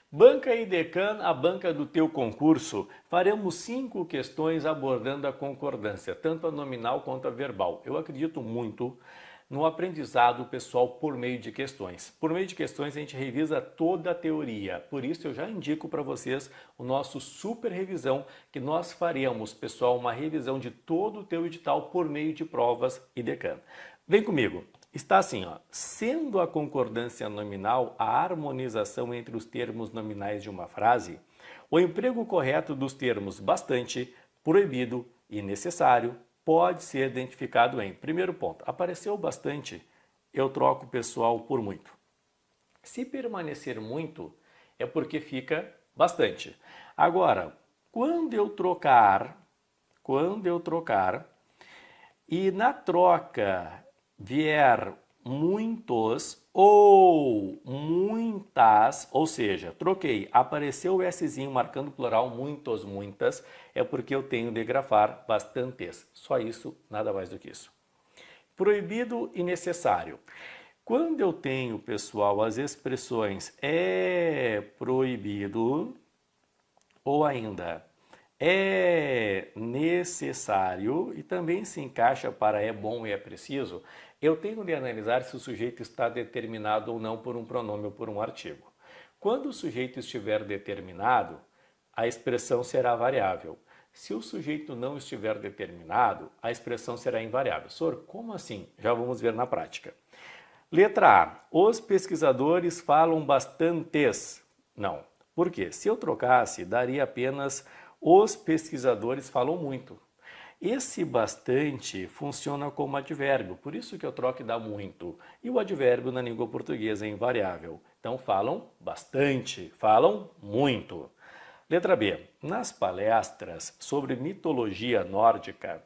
Banca Idecan, a banca do teu concurso, faremos 5 questões abordando a concordância, tanto a nominal quanto a verbal. Eu acredito muito no aprendizado pessoal por meio de questões. Por meio de questões a gente revisa toda a teoria, por isso eu já indico para vocês o nosso super revisão, que nós faremos, pessoal, uma revisão de todo o teu edital por meio de provas Idecan. Vem comigo. Está assim, ó, sendo a concordância nominal a harmonização entre os termos nominais de uma frase, o emprego correto dos termos bastante, proibido e necessário pode ser identificado em, primeiro ponto, apareceu bastante, eu troco o pessoal por muito. Se permanecer muito, é porque fica bastante. Agora, quando eu trocar e na troca vier muitos ou muitas, ou seja, troquei, apareceu o Szinho marcando plural, muitos, muitas, é porque eu tenho de grafar bastantes. Só isso, nada mais do que isso. Proibido e necessário. Quando eu tenho, pessoal, as expressões é proibido ou ainda é necessário e também se encaixa para é bom e é preciso, eu tenho de analisar se o sujeito está determinado ou não por um pronome ou por um artigo. Quando o sujeito estiver determinado, a expressão será variável. Se o sujeito não estiver determinado, a expressão será invariável. Sor, como assim? Já vamos ver na prática. Letra A. Os pesquisadores falam bastantes. Não. Por quê? Se eu trocasse, daria apenas os pesquisadores falam muito. Esse bastante funciona como advérbio, por isso que eu troco e dá muito. E o advérbio na língua portuguesa é invariável. Então falam bastante, falam muito. Letra B. Nas palestras sobre mitologia nórdica,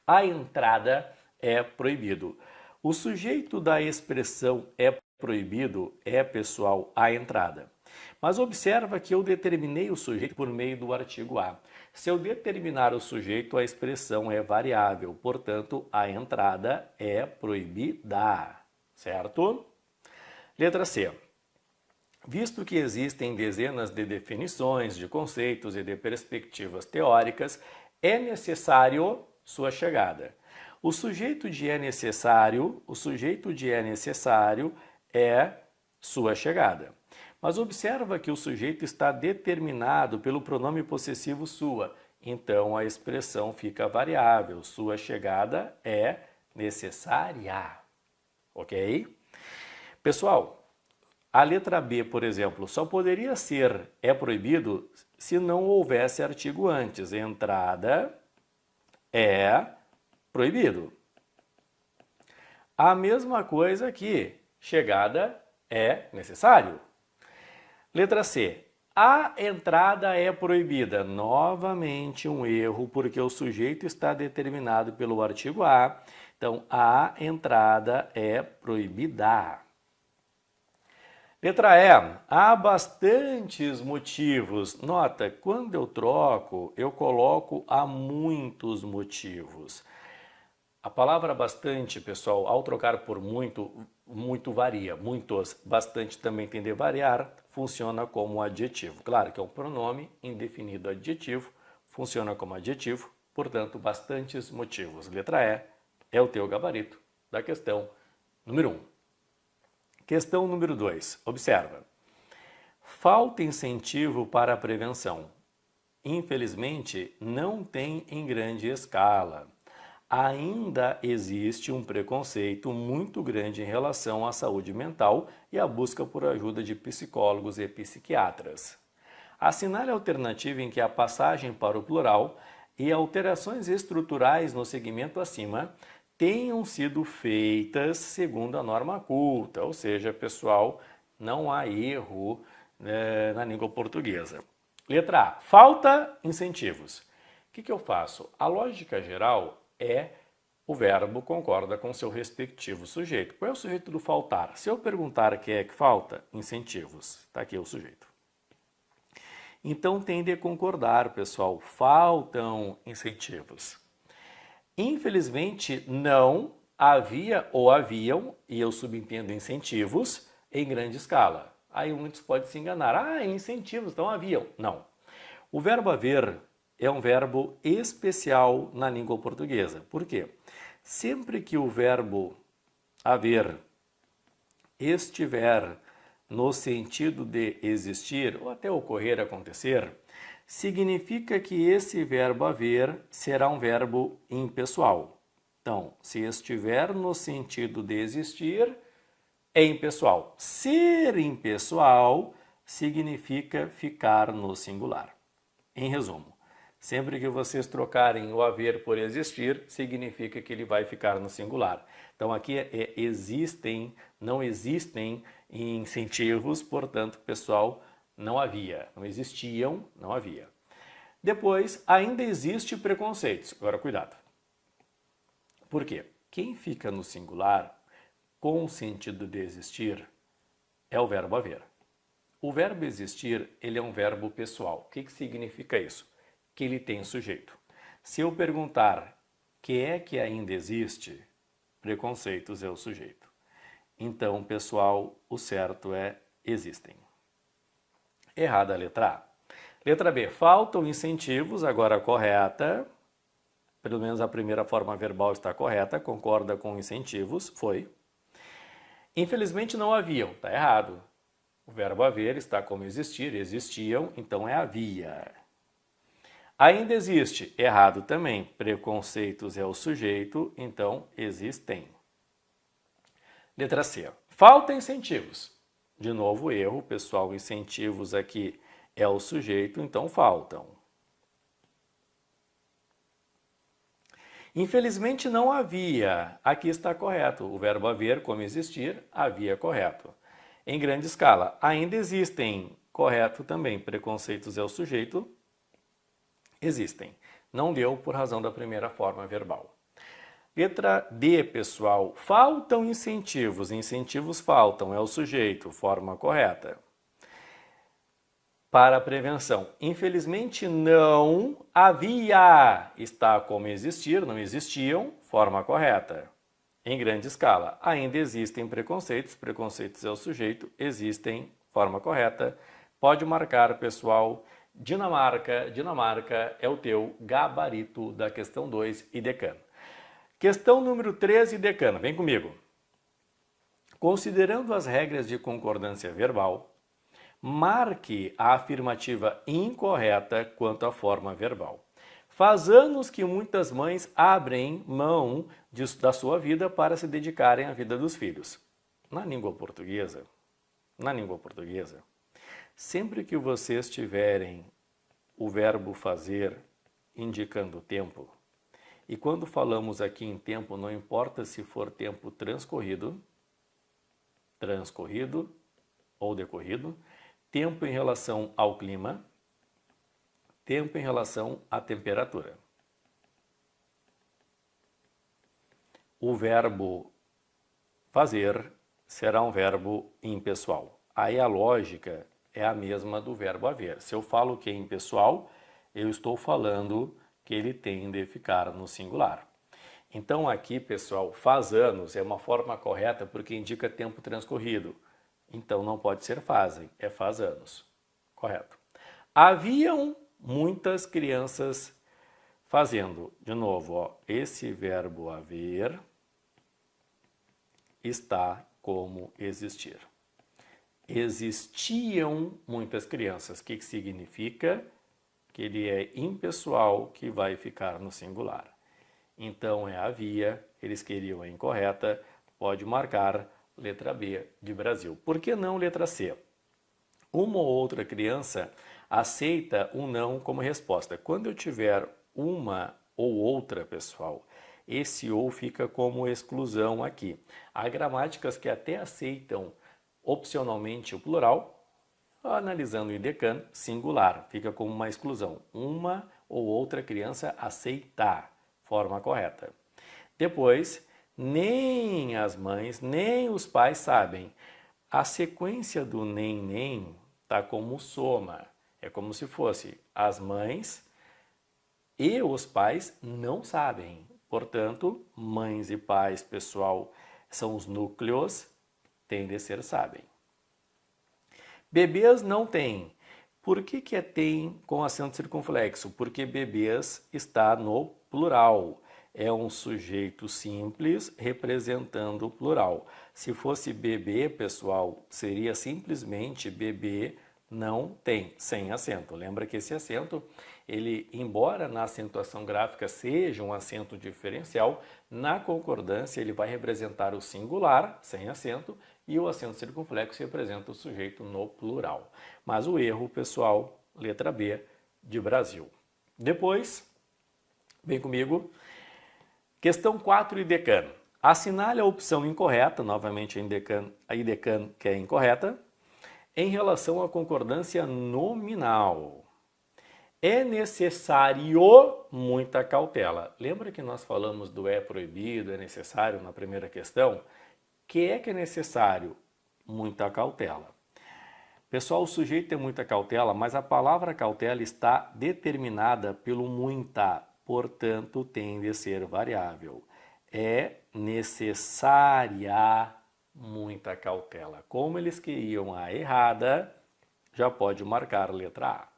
a entrada é proibido. O sujeito da expressão é proibido é, pessoal, a entrada. Mas observa que eu determinei o sujeito por meio do artigo A. Se eu determinar o sujeito, a expressão é variável, portanto, a entrada é proibida, certo? Letra C. Visto que existem dezenas de definições, de conceitos e de perspectivas teóricas, é necessário sua chegada. O sujeito de é necessário é sua chegada. Mas observa que o sujeito está determinado pelo pronome possessivo sua, então a expressão fica variável. Sua chegada é necessária, ok? Pessoal, a letra B, por exemplo, só poderia ser é proibido se não houvesse artigo antes. Entrada é proibido. A mesma coisa aqui, chegada é necessário. Letra C. A entrada é proibida. Novamente um erro, porque o sujeito está determinado pelo artigo A. Então, a entrada é proibida. Letra E. Há bastantes motivos. Nota, quando eu troco, eu coloco há muitos motivos. A palavra bastante, pessoal, ao trocar por muito, muito varia. Muitos, bastante também tem de variar, funciona como adjetivo. Claro que é um pronome indefinido adjetivo, funciona como adjetivo, portanto, bastantes motivos. Letra E é o teu gabarito da questão número 1. Questão número 2. Observa. Falta incentivo para a prevenção. Infelizmente, não tem em grande escala. Ainda existe um preconceito muito grande em relação à saúde mental e à busca por ajuda de psicólogos e psiquiatras. Assinale a alternativa em que a passagem para o plural e alterações estruturais no segmento acima tenham sido feitas segundo a norma culta, ou seja, pessoal, não há erro na língua portuguesa. Letra A. Falta incentivos. O que eu faço? A lógica geral é o verbo concorda com seu respectivo sujeito. Qual é o sujeito do faltar? Se eu perguntar o que é que falta, incentivos. Está aqui o sujeito. Então tem de concordar, pessoal. Faltam incentivos. Infelizmente, não havia ou haviam, e eu subentendo incentivos, em grande escala. Aí muitos podem se enganar. Ah, incentivos, então haviam. Não. O verbo haver é um verbo especial na língua portuguesa. Por quê? Sempre que o verbo haver estiver no sentido de existir ou até ocorrer, acontecer, significa que esse verbo haver será um verbo impessoal. Então, se estiver no sentido de existir, é impessoal. Ser impessoal significa ficar no singular. Em resumo, sempre que vocês trocarem o haver por existir, significa que ele vai ficar no singular. Então aqui existem, não existem incentivos, portanto, pessoal, não havia. Não existiam, não havia. Depois, ainda existe preconceitos. Agora, cuidado. Por quê? Quem fica no singular, com o sentido de existir, é o verbo haver. O verbo existir, ele é um verbo pessoal. O que significa isso? Que ele tem sujeito. Se eu perguntar que é que ainda existe, preconceitos é o sujeito. Então, pessoal, o certo é existem. Errada a letra A. Letra B, faltam incentivos, agora correta. Pelo menos a primeira forma verbal está correta, concorda com incentivos, foi. Infelizmente não haviam, está errado. O verbo haver está como existir, existiam, então é havia. Ainda existe, errado também. Preconceitos é o sujeito, então existem. Letra C. Falta incentivos. De novo, erro, pessoal, incentivos aqui é o sujeito, então faltam. Infelizmente não havia, aqui está correto. O verbo haver, como existir, havia correto. Em grande escala, ainda existem, correto também. Preconceitos é o sujeito, existem. Não deu por razão da primeira forma verbal. Letra D, pessoal. Faltam incentivos. Incentivos faltam, é o sujeito, forma correta. Para a prevenção. Infelizmente não havia. Está como existir, não existiam, forma correta. Em grande escala. Ainda existem preconceitos. Preconceitos é o sujeito, existem, forma correta. Pode marcar, pessoal. Dinamarca. Dinamarca é o teu gabarito da questão 2 e decano. Questão número 13 e decano. Vem comigo. Considerando as regras de concordância verbal, marque a afirmativa incorreta quanto à forma verbal. Faz anos que muitas mães abrem mão da sua vida para se dedicarem à vida dos filhos. Na língua portuguesa, sempre que vocês tiverem o verbo fazer indicando tempo, e quando falamos aqui em tempo, não importa se for tempo transcorrido ou decorrido, tempo em relação ao clima, tempo em relação à temperatura. O verbo fazer será um verbo impessoal. Aí a lógica é a mesma do verbo haver. Se eu falo que é impessoal, eu estou falando que ele tem de ficar no singular. Então aqui, pessoal, faz anos é uma forma correta porque indica tempo transcorrido. Então não pode ser fazem, é faz anos. Correto. Haviam muitas crianças fazendo. De novo, ó, esse verbo haver está como existir. Existiam muitas crianças. O que significa? Que ele é impessoal, que vai ficar no singular. Então é havia, eles queriam a incorreta, pode marcar letra B de Brasil. Por que não letra C? Uma ou outra criança aceita um não como resposta. Quando eu tiver uma ou outra, pessoal, esse ou fica como exclusão aqui. Há gramáticas que até aceitam opcionalmente o plural, analisando o IDECAN, singular, fica como uma exclusão. Uma ou outra criança aceita, forma correta. Depois, nem as mães, nem os pais sabem. A sequência do nem está como soma. É como se fosse as mães e os pais não sabem. Portanto, mães e pais, pessoal, são os núcleos, têm de ser sabem. Bebês não tem. Por que é tem com acento circunflexo? Porque bebês está no plural. É um sujeito simples representando o plural. Se fosse bebê, pessoal, seria simplesmente bebê não tem, sem acento. Lembra que esse acento, ele, embora na acentuação gráfica seja um acento diferencial, na concordância ele vai representar o singular, sem acento, e o acento circunflexo representa o sujeito no plural. Mas o erro, pessoal, letra B, de Brasil. Depois, vem comigo, questão 4, IDECAN. Assinale a opção incorreta, novamente a IDECAN que é incorreta, em relação à concordância nominal. É necessário muita cautela. Lembra que nós falamos do é proibido, é necessário na primeira questão? Que é necessário? Muita cautela. Pessoal, o sujeito tem muita cautela, mas a palavra cautela está determinada pelo muita, portanto tem de ser variável. É necessária muita cautela. Como eles queriam a errada, já pode marcar a letra A.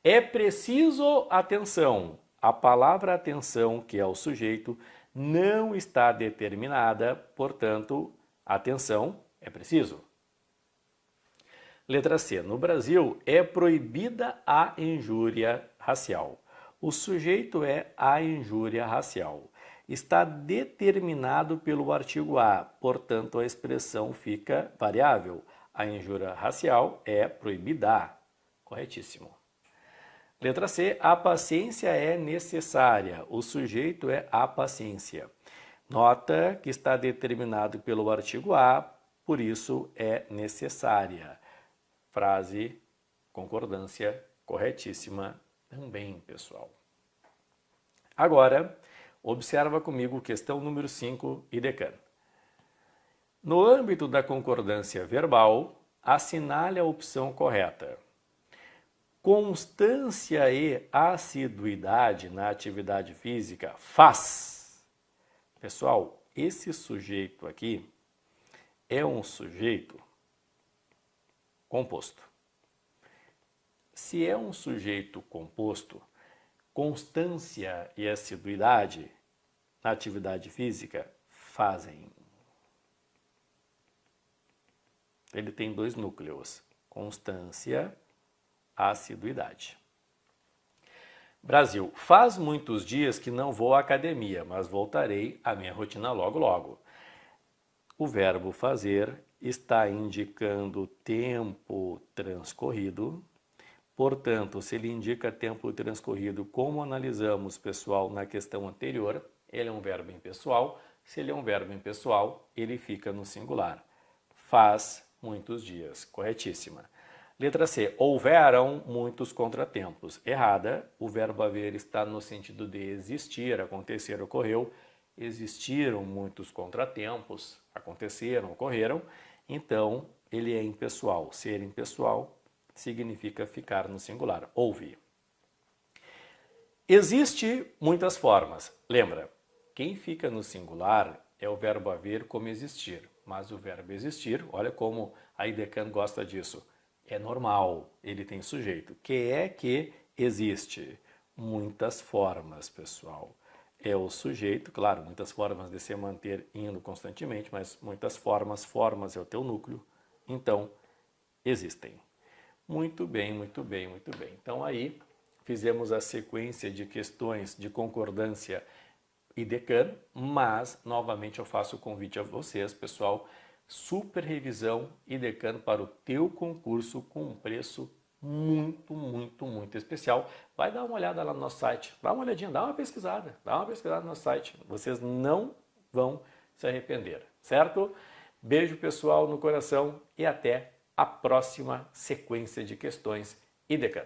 É preciso atenção. A palavra atenção, que é o sujeito, não está determinada, portanto, atenção é preciso. Letra C. No Brasil, é proibida a injúria racial. O sujeito é a injúria racial. Está determinado pelo artigo A, portanto, a expressão fica variável. A injúria racial é proibida. Corretíssimo. Letra C. A paciência é necessária. O sujeito é a paciência. Nota que está determinado pelo artigo A, por isso é necessária. Frase, concordância, corretíssima também, pessoal. Agora, observa comigo questão número 5, IDECAN. No âmbito da concordância verbal, assinale a opção correta. Constância e assiduidade na atividade física faz. Pessoal, esse sujeito aqui é um sujeito composto. Se é um sujeito composto, constância e assiduidade na atividade física fazem. Ele tem dois núcleos, constância, assiduidade. Brasil, faz muitos dias que não vou à academia, mas voltarei à minha rotina logo logo. O verbo fazer está indicando tempo transcorrido. Portanto, se ele indica tempo transcorrido, como analisamos, pessoal, na questão anterior, ele é um verbo impessoal. Se ele é um verbo impessoal, ele fica no singular. Faz muitos dias. Corretíssima. Letra C. Houveram muitos contratempos. Errada. O verbo haver está no sentido de existir, acontecer, ocorreu. Existiram muitos contratempos, aconteceram, ocorreram. Então, ele é impessoal. Ser impessoal significa ficar no singular. Houve. Existe muitas formas. Lembra, quem fica no singular é o verbo haver como existir. Mas o verbo existir, olha como a IDECAN gosta disso. É normal, ele tem sujeito. Que é que existe? Muitas formas, pessoal. É o sujeito, claro, muitas formas de se manter indo constantemente, mas muitas formas, formas é o teu núcleo. Então, existem. Muito bem, muito bem, muito bem. Então aí fizemos a sequência de questões de concordância IDECAN, mas novamente eu faço o convite a vocês, pessoal, super revisão IDECAN para o teu concurso com um preço muito, muito, muito especial. Vai dar uma olhada lá no nosso site, dá uma olhadinha, dá uma pesquisada no nosso site. Vocês não vão se arrepender, certo? Beijo, pessoal, no coração e até a próxima sequência de questões IDECAN.